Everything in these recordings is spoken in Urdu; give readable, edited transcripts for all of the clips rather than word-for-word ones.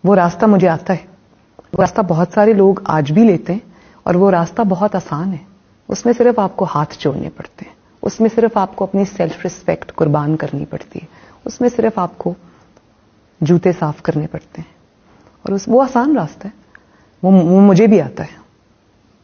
وہ راستہ مجھے آتا ہے. وہ راستہ بہت سارے لوگ آج بھی لیتے ہیں اور وہ راستہ بہت آسان ہے. اس میں صرف آپ کو ہاتھ جوڑنے پڑتے ہیں, اس میں صرف آپ کو اپنی سیلف ریسپیکٹ قربان کرنی پڑتی ہے, اس میں صرف آپ کو جوتے صاف کرنے پڑتے ہیں, اور وہ آسان راستہ ہے. وہ مجھے بھی آتا ہے,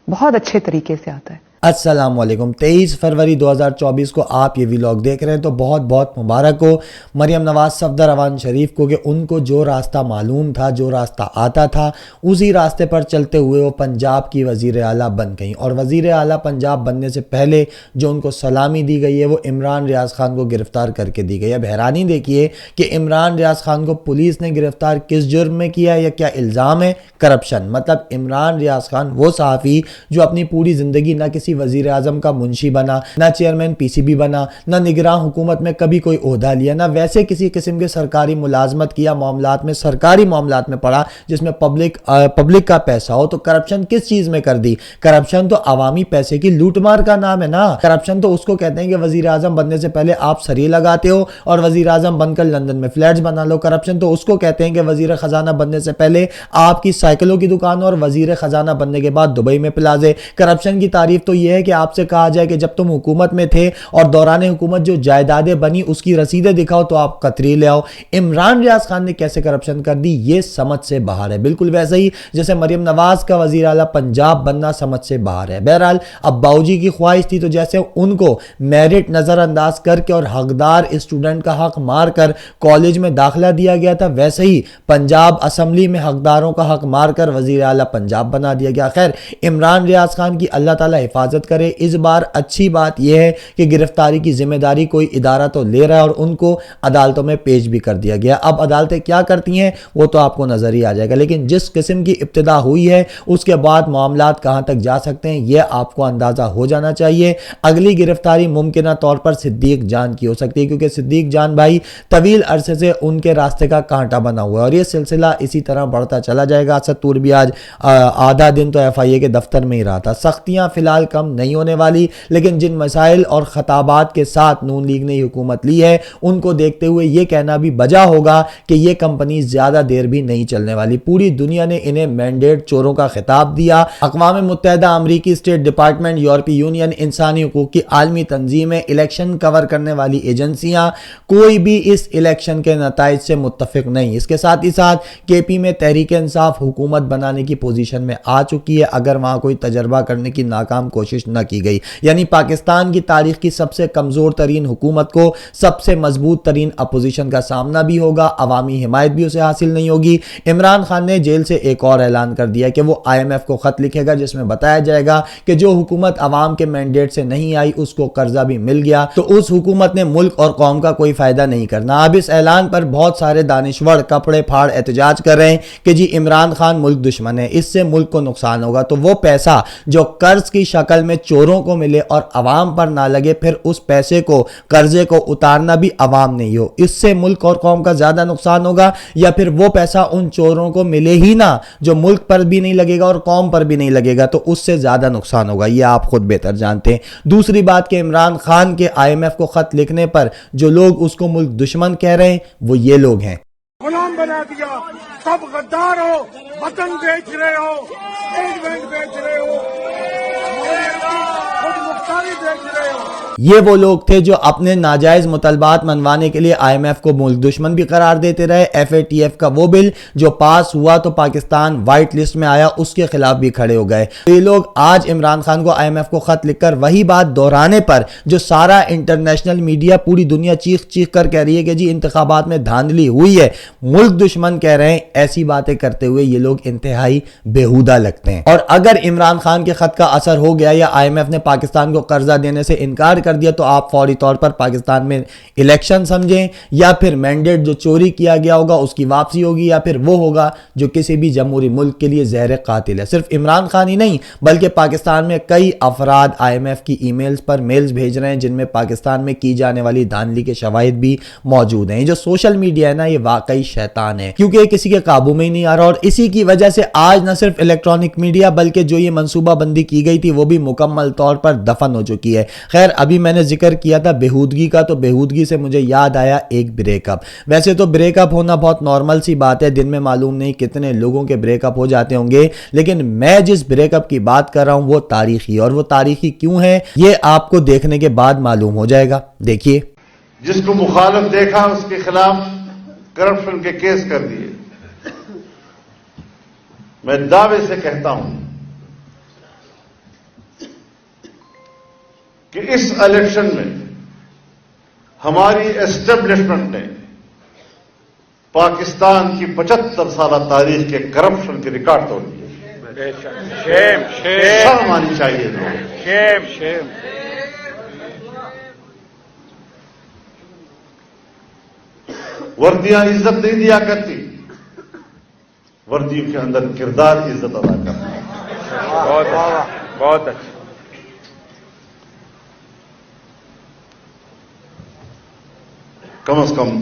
بہت اچھے طریقے سے آتا ہے. السلام علیکم. 23 فروری 2024 کو آپ یہ ویلاگ دیکھ رہے ہیں تو بہت بہت مبارک ہو مریم نواز صفدر اوان شریف کو کہ ان کو جو راستہ معلوم تھا, جو راستہ آتا تھا, اسی راستے پر چلتے ہوئے وہ پنجاب کی وزیر اعلیٰ بن گئیں. اور وزیر اعلیٰ پنجاب بننے سے پہلے جو ان کو سلامی دی گئی ہے وہ عمران ریاض خان کو گرفتار کر کے دی گئی. اب حیرانی دیکھیے کہ عمران ریاض خان کو پولیس نے گرفتار کس جرم میں کیا ہے یا کیا الزام ہے؟ کرپشن. مطلب عمران ریاض خان وہ صحافی جو اپنی پوری زندگی نہ کسی وزیر اعظم کا منشی بنا, نہ چیئرمین پی سی بی بنا, نہ نگراں حکومت میں کبھی کوئی عہدہ لیا, نہ ویسے کسی قسم کے سرکاری ملازمت کیا, معاملات میں سرکاری معاملات میں پڑا جس میں پبلک کا پیسہ ہو. تو کرپشن کس چیز میں کر دی؟ کرپشن تو عوامی پیسے کی لوٹ مار کا نام ہے نا. کرپشن تو اس کو کہتے ہیں کہ وزیر اعظم بننے سے پہلے آپ سری لگاتے ہو اور وزیر اعظم بن کر لندن میں فلیٹس بنا لو. کرپشن تو اس کو کہتے ہیں کہ وزیر خزانہ بننے سے پہلے آپ کی سائیکلوں کی دکان اور وزیر خزانہ بننے کے بعد دبئی میں پلازے. کرپشن کی تعریف تو یہ ہے کہ آپ سے کہا جائے کہ جب تم حکومت میں تھے اور دوران حکومت جو جائیدادیں بنی اس کی رسیدیں دکھاؤ تو آپ قطری لے آؤ. عمران ریاض خان نے کیسے کرپشن کر دی یہ سمجھ سے باہر ہے, بالکل ویسے ہی جیسے مریم نواز کا وزیر اعلیٰ پنجاب بننا سمجھ سے باہر ہے. بہرحال اب باؤجی کی خواہش تھی تو جیسے ان کو میرٹ نظر انداز کر کے اور حقدار اسٹوڈنٹ کا حق مار کر کالج میں داخلہ دیا گیا تھا, ویسے ہی پنجاب اسمبلی میں حقداروں کا حق مار کر وزیر اعلیٰ پنجاب بنا دیا گیا. خیر, عمران ریاض خان کی اللہ تعالی حفاظت کرے. اس بار اچھی بات یہ ہے کہ گرفتاری کی ذمہ داری کوئی ادارہ تو لے رہا ہے اور ان کو عدالتوں میں پیش بھی کر دیا گیا. اب عدالتیں کیا کرتی ہیں وہ تو آپ کو نظر ہی آ جائے گا, لیکن جس قسم کی ابتدا ہوئی ہے اس کے بعد معاملات کہاں تک جا سکتے ہیں یہ آپ کو اندازہ ہو جانا چاہیے. اگلی گرفتاری ممکنہ طور پر صدیق جان کی ہو سکتی ہے کیونکہ صدیق جان بھائی طویل عرصے سے ان کے راستے کا کانٹا بنا ہوا ہے اور یہ سلسلہ اسی طرح بڑھتا چلا جائے گا. اسد طور بھی آج آدھا دن تو ایف آئی اے کے دفتر میں ہی رہا تھا. سختیاں فی الحال کم نہیں ہونے والی, لیکن جن مسائل اور خطابات کے ساتھ نون لیگ نے حکومت لی ہے ان کو دیکھتے ہوئے یہ کہنا بھی بجا ہوگا کہ یہ کمپنی زیادہ دیر بھی نہیں چلنے والی. پوری دنیا نے انہیں مینڈیٹ چوروں کا خطاب دیا. اقوام متحدہ, امریکی اسٹیٹ ڈپارٹمنٹ, یورپی یونین, انسانی حقوق کی عالمی تنظیمیں, الیکشن کور کرنے والی ایجنسیاں, کوئی بھی اس الیکشن کے نتائج سے متفق نہیں. اس کے ساتھ ہی ساتھ کے پی میں تحریک انصاف حکومت بنانے کی پوزیشن میں آ چکی ہے اگر وہاں کوئی تجربہ کرنے کی ناکام کوشش نہ کی گئی. یعنی پاکستان کی تاریخ کی سب سے کمزور ترین حکومت کو سب سے مضبوط ترین اپوزیشن کا سامنا بھی ہوگا, عوامی حمایت بھی اسے حاصل نہیں ہوگی. عمران خان نے جیل سے ایک اور اعلان کر دیا کہ وہ آئی ایم ایف کو خط لکھے گا جس میں بتایا جائے گا کہ جو حکومت عوام کے مینڈیٹ سے نہیں آئی اس کو قرضہ بھی مل گیا تو اس حکومت نے ملک اور قوم کا کوئی فائدہ نہیں کرنا. اب اس اعلان پر بہت سارے دانشور کپڑے پھاڑ احتجاج کر رہے ہیں کہ جی عمران خان ملک دشمن ہے, اس سے ملک کو نقصان ہوگا. تو وہ پیسہ جو قرض کی شکل میں چوروں کو ملے اور عوام پر نہ لگے, پھر اس پیسے کو, قرضے کو اتارنا بھی عوام نہیں ہو, اس سے ملک اور قوم کا زیادہ نقصان ہوگا یا پھر وہ پیسہ ان چوروں کو ملے ہی نہ جو ملک پر بھی نہیں لگے گا اور قوم پر بھی نہیں لگے گا تو اس سے زیادہ نقصان ہوگا؟ یہ آپ خود بہتر جانتے ہیں. دوسری بات کہ عمران خان کے آئی ایم ایف کو خط لکھنے پر جو لوگ اس کو ملک دشمن کہہ رہے ہیں وہ یہ لوگ ہیں. غلام بنا دیا, سب غدار ہو, وطن بیچ رہے ہو, اسٹیٹ بینک بیچ رہے ہو, خود مختاری بیچ رہے ہو. یہ وہ لوگ تھے جو اپنے ناجائز مطالبات منوانے کے لیے آئی ایم ایف کو ملک دشمن بھی قرار دیتے رہے. ایف اے ٹی ایف کا وہ بل جو پاس ہوا تو پاکستان وائٹ لسٹ میں آیا, اس کے خلاف بھی کھڑے ہو گئے. یہ لوگ آج عمران خان کو آئی ایم ایف کو خط لکھ کر وہی بات دہرانے پر جو سارا انٹرنیشنل میڈیا, پوری دنیا چیخ چیخ کر کہہ رہی ہے کہ جی انتخابات میں دھاندلی ہوئی ہے, ملک دشمن کہہ رہے ہیں. ایسی باتیں کرتے ہوئے یہ لوگ انتہائی بےہودہ لگتے ہیں. اور اگر عمران خان کے خط کا اثر ہو گیا یا آئی ایم ایف نے پاکستان کو قرضہ دینے سے انکار کر دیا تو آپ فوری طور پر پاکستان میں الیکشن سمجھیں, یا پھر مینڈیٹ جو چوری کیا گیا ہوگا اس کی واپسی ہوگی, یا پھر وہ ہوگا جو کسی بھی جمہوری ملک کے لیے زہر قاتل ہے. صرف عمران خان ہی نہیں بلکہ پاکستان میں کئی افراد آئی ایم ایف کی ای میلز پر میلز بھیج رہے ہیں جن میں پاکستان میں کی جانے والی دھاندلی کے شواہد بھی موجود ہیں. جو سوشل میڈیا ہے نا یہ واقعی شیطان ہے کیونکہ یہ کسی کے قابو میں ہی نہیں آ رہا, اور اسی کی وجہ سے آج نہ صرف الیکٹرانک میڈیا بلکہ جو یہ منصوبہ بندی کی گئی تھی وہ بھی مکمل طور پر دفن ہو چکی کی ہے. خیر ابھی میں نے ذکر کیا تھا بےہودگی کا, تو بےہودگی سے مجھے یاد آیا ایک بریک اپ. ویسے تو بریک اپ ہونا بہت نارمل سی بات ہے, دن میں معلوم نہیں کتنے لوگوں کے بریک اپ ہو جاتے ہوں گے, لیکن میں جس بریک اپ کی بات کر رہا ہوں وہ تاریخی, اور وہ تاریخی کیوں ہے یہ آپ کو دیکھنے کے بعد معلوم ہو جائے گا. دیکھیے, جس کو مخالف دیکھا اس کے خلاف کرپشن کے کیس کر دیے. میں دعوے سے کہتا ہوں کہ اس الیکشن میں ہماری اسٹیبلشمنٹ نے پاکستان کی 75 سالہ تاریخ کے کرپشن کے ریکارڈ توڑ دیے. شرم آنی چاہیے لوگوں. وردیاں عزت نہیں دیا کرتی, وردیوں کے اندر کردار کی عزت ادا کرنا ہے. بہت اچھا. کم از کم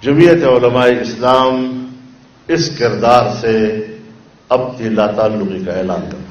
جمعیت علماء اسلام اس کردار سے اپنی لا تعلقی کا اعلان کرتا ہے.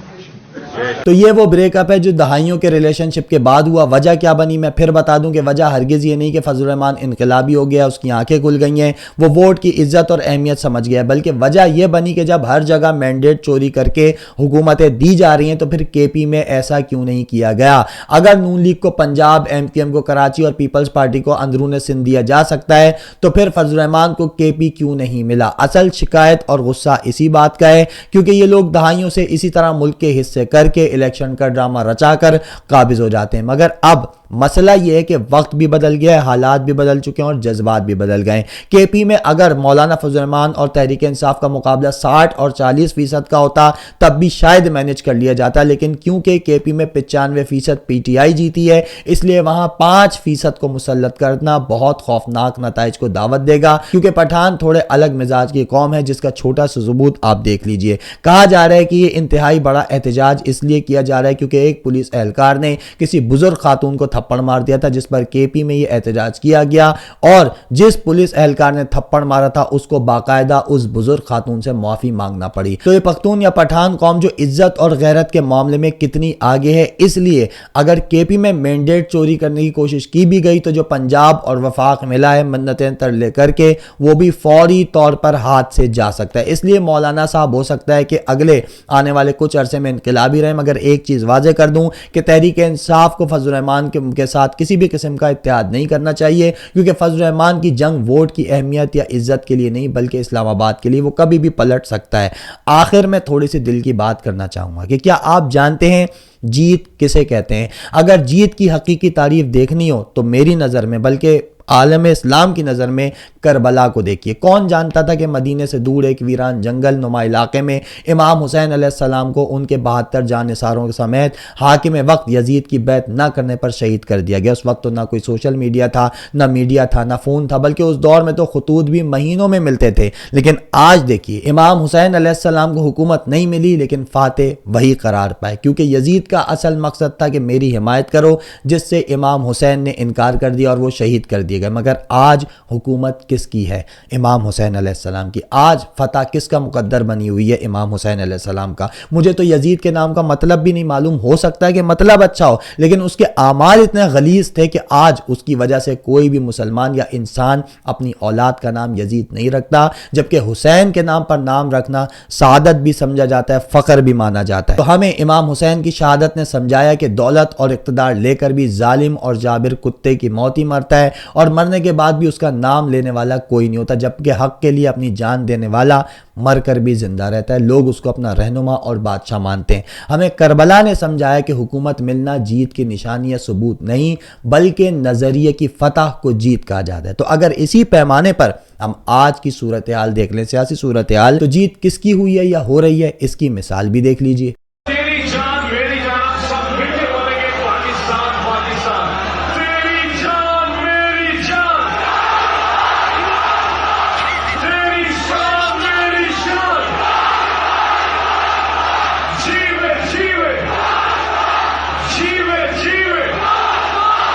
تو یہ وہ بریک اپ ہے جو دہائیوں کے ریلیشن شپ کے بعد ہوا. وجہ کیا بنی میں پھر بتا دوں کہ وجہ ہرگز یہ نہیں کہ فضل الرحمان انقلابی ہو گیا, اس کی آنکھیں کھل گئی ہیں, وہ ووٹ کی عزت اور اہمیت سمجھ گیا, بلکہ وجہ یہ بنی کہ جب ہر جگہ مینڈیٹ چوری کر کے حکومتیں دی جا رہی ہیں تو پھر کے پی میں ایسا کیوں نہیں کیا گیا. اگر نون لیگ کو پنجاب, ایم کیو ایم کو کراچی اور پیپلز پارٹی کو اندرون سندھ دیا جا سکتا ہے تو پھر فضل الرحمان کو کے پی کیوں نہیں ملا. اصل شکایت اور غصہ اسی بات کا ہے کیونکہ یہ لوگ دہائیوں سے اسی طرح ملک کے حصے کر کے الیکشن کا ڈرامہ رچا کر قابض ہو جاتے ہیں. مگر اب مسئلہ یہ ہے کہ وقت بھی بدل گیا ہے, حالات بھی بدل چکے ہیں اور جذبات بھی بدل گئے ہیں. کے پی میں اگر مولانا فضل الرحمان اور تحریک انصاف کا مقابلہ 60 اور 40% کا ہوتا تب بھی شاید مینج کر لیا جاتا, لیکن کیونکہ کے پی میں 95% پی ٹی آئی جیتی ہے اس لیے وہاں 5% کو مسلط کرنا بہت خوفناک نتائج کو دعوت دے گا, کیونکہ پٹھان تھوڑے الگ مزاج کی قوم ہے جس کا چھوٹا سا ثبوت آپ دیکھ لیجئے. کہا جا رہا ہے کہ یہ انتہائی بڑا احتجاج اس لیے کیا جا رہا ہے کیونکہ ایک پولیس اہلکار نے کسی بزرگ خاتون کو تھپڑ مار دیا تھا, جس پر کے پی میں یہ احتجاج کیا گیا, اور جس پولیس اہلکار نے تھپڑ مارا تھا اس کو باقاعدہ اس بزرگ خاتون سے معافی مانگنا پڑی. تو یہ پختون یا پٹھان قوم جو عزت اور غیرت کے معاملے میں کتنی آگے ہے, اس لیے اگر کے پی میں مینڈیٹ چوری کرنے کی کوشش کی بھی گئی تو جو پنجاب اور وفاق ملا ہے منتیں ترلے کر کے وہ بھی فوری طور پر ہاتھ سے جا سکتا ہے. اس لیے مولانا صاحب ہو سکتا ہے کہ اگلے آنے والے کچھ عرصے میں انقلابی رہے, مگر ایک چیز واضح کر دوں کہ تحریک انصاف کو فضل الرحمان کے ساتھ کسی بھی قسم کا اتحاد نہیں کرنا چاہیے, کیونکہ فضل الرحمان کی جنگ ووٹ کی اہمیت یا عزت کے لیے نہیں بلکہ اسلام آباد کے لیے, وہ کبھی بھی پلٹ سکتا ہے. آخر میں تھوڑی سی دل کی بات کرنا چاہوں گا کہ کیا آپ جانتے ہیں جیت کسے کہتے ہیں؟ اگر جیت کی حقیقی تعریف دیکھنی ہو تو میری نظر میں بلکہ عالم اسلام کی نظر میں کربلا کو دیکھیے. کون جانتا تھا کہ مدینے سے دور ایک ویران جنگل نما علاقے میں امام حسین علیہ السلام کو ان کے 72 جانثاروں سمیت حاکم وقت یزید کی بیعت نہ کرنے پر شہید کر دیا گیا. اس وقت تو نہ کوئی سوشل میڈیا تھا, نہ میڈیا تھا, نہ فون تھا, بلکہ اس دور میں تو خطوط بھی مہینوں میں ملتے تھے. لیکن آج دیکھیے امام حسین علیہ السلام کو حکومت نہیں ملی لیکن فاتح وہی قرار پائے, کیونکہ یزید کا اصل مقصد تھا کہ میری حمایت کرو, جس سے امام حسین نے انکار کر دیا اور وہ شہید کر دیا گئے. مگر آج حکومت کس کی ہے؟ امام حسین علیہ السلام کی. آج فتح کس کا مقدر بنی ہوئی ہے؟ امام حسین علیہ السلام کا. مجھے تو یزید کے نام کا مطلب بھی نہیں معلوم, ہو سکتا ہے کہ مطلب اچھا ہو, لیکن اس کے اعمال اتنے غلیظ تھے کہ آج اس کی وجہ سے کوئی بھی مسلمان یا انسان اپنی اولاد کا نام یزید نہیں رکھتا, جبکہ حسین کے نام پر نام رکھنا سعادت بھی سمجھا جاتا ہے, فخر بھی مانا جاتا ہے. تو ہمیں امام حسین کی شہادت نے سمجھایا کہ دولت اور اقتدار لے کر بھی ظالم اور جابر کتے کی موت ہی مرتا ہے, اور مرنے کے بعد بھی اس کا نام لینے والا کوئی نہیں ہوتا, جبکہ حق کے لیے اپنی جان دینے والا مر کر بھی زندہ رہتا ہے. لوگ اس کو اپنا رہنما اور بادشاہ مانتے ہیں. ہمیں کربلا نے سمجھایا کہ حکومت ملنا جیت کی نشانی یا ثبوت نہیں بلکہ نظریے کی فتح کو جیت کہا جاتا ہے. تو اگر اسی پیمانے پر ہم آج کی صورتحال دیکھ لیں, سیاسی صورتحال, تو جیت کس کی ہوئی ہے یا ہو رہی ہے اس کی مثال بھی دیکھ لیجئے.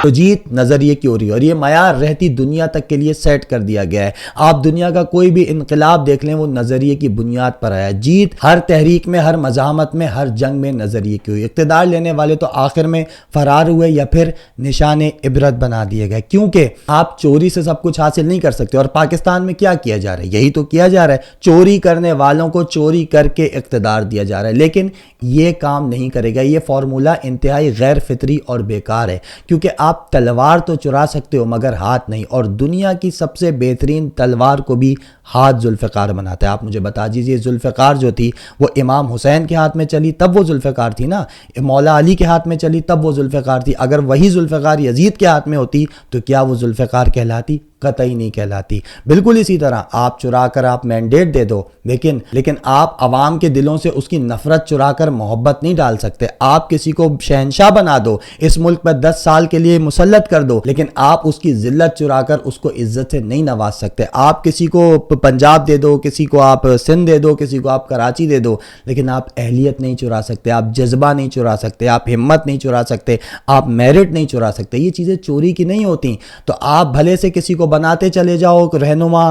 تو جیت نظریے کی ہو رہی ہے اور یہ معیار رہتی دنیا تک کے لیے سیٹ کر دیا گیا ہے. آپ دنیا کا کوئی بھی انقلاب دیکھ لیں وہ نظریے کی بنیاد پر آیا. جیت ہر تحریک میں، ہر مزاحمت میں، ہر جنگ میں نظریے کی ہوئی. اقتدار لینے والے تو آخر میں فرار ہوئے یا پھر نشان عبرت بنا دیے گئے، کیونکہ آپ چوری سے سب کچھ حاصل نہیں کر سکتے. اور پاکستان میں کیا کیا جا رہا ہے؟ یہی تو کیا جا رہا ہے. چوری کرنے والوں کو چوری کر کے اقتدار دیا جا رہا ہے. لیکن یہ کام نہیں کرے گا. یہ فارمولہ انتہائی غیر فطری اور بیکار ہے، کیونکہ آپ تلوار تو چرا سکتے ہو مگر ہاتھ نہیں. اور دنیا کی سب سے بہترین تلوار کو بھی ہاتھ ذوالفقار بناتا ہے. آپ مجھے بتا دیجئے ذوالفقار جو تھی وہ امام حسین کے ہاتھ میں چلی تب وہ ذوالفقار تھی نا، مولا علی کے ہاتھ میں چلی تب وہ ذوالفقار تھی. اگر وہی ذوالفقار یزید کے ہاتھ میں ہوتی تو کیا وہ ذوالفقار کہلاتی؟ قطعی نہیں کہلاتی. بالکل اسی طرح آپ چرا کر آپ مینڈیٹ دے دو، لیکن آپ عوام کے دلوں سے اس کی نفرت چرا کر محبت نہیں ڈال سکتے. آپ کسی کو شہنشاہ بنا دو، اس ملک پر 10 سال کے لیے مسلط کر دو، لیکن آپ اس کی ذلت چرا کر اس کو عزت سے نہیں نواز سکتے. آپ کسی کو پنجاب دے دو، کسی کو آپ سندھ دے دو، کسی کو آپ کراچی دے دو، لیکن آپ اہلیت نہیں چرا سکتے، آپ جذبہ نہیں چرا سکتے، آپ ہمت نہیں چرا سکتے، آپ میرٹ نہیں چرا سکتے. یہ چیزیں چوری کی نہیں ہوتی. تو آپ بھلے سے کسی کو بناتے چلے جاؤ رہنما،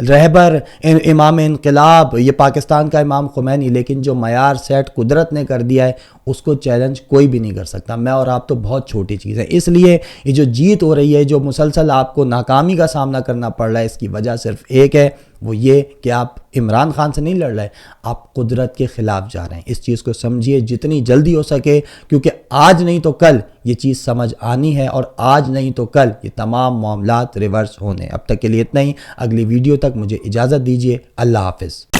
رہبر، امام انقلاب، یہ پاکستان کا امام خمینی، لیکن جو معیار سیٹ قدرت نے کر دیا ہے اس کو چیلنج کوئی بھی نہیں کر سکتا. میں اور آپ تو بہت چھوٹی چیز ہے. اس لیے یہ جو جیت ہو رہی ہے، جو مسلسل آپ کو ناکامی کا سامنا کرنا پڑ رہا ہے، اس کی وجہ صرف ایک ہے، وہ یہ کہ آپ عمران خان سے نہیں لڑ رہے، آپ قدرت کے خلاف جا رہے ہیں. اس چیز کو سمجھیے جتنی جلدی ہو سکے، کیونکہ آج نہیں تو کل یہ چیز سمجھ آنی ہے، اور آج نہیں تو کل یہ تمام معاملات ریورس ہونے. اب تک کے لیے اتنا ہی. اگلی ویڈیو تک مجھے اجازت دیجیے. اللہ حافظ.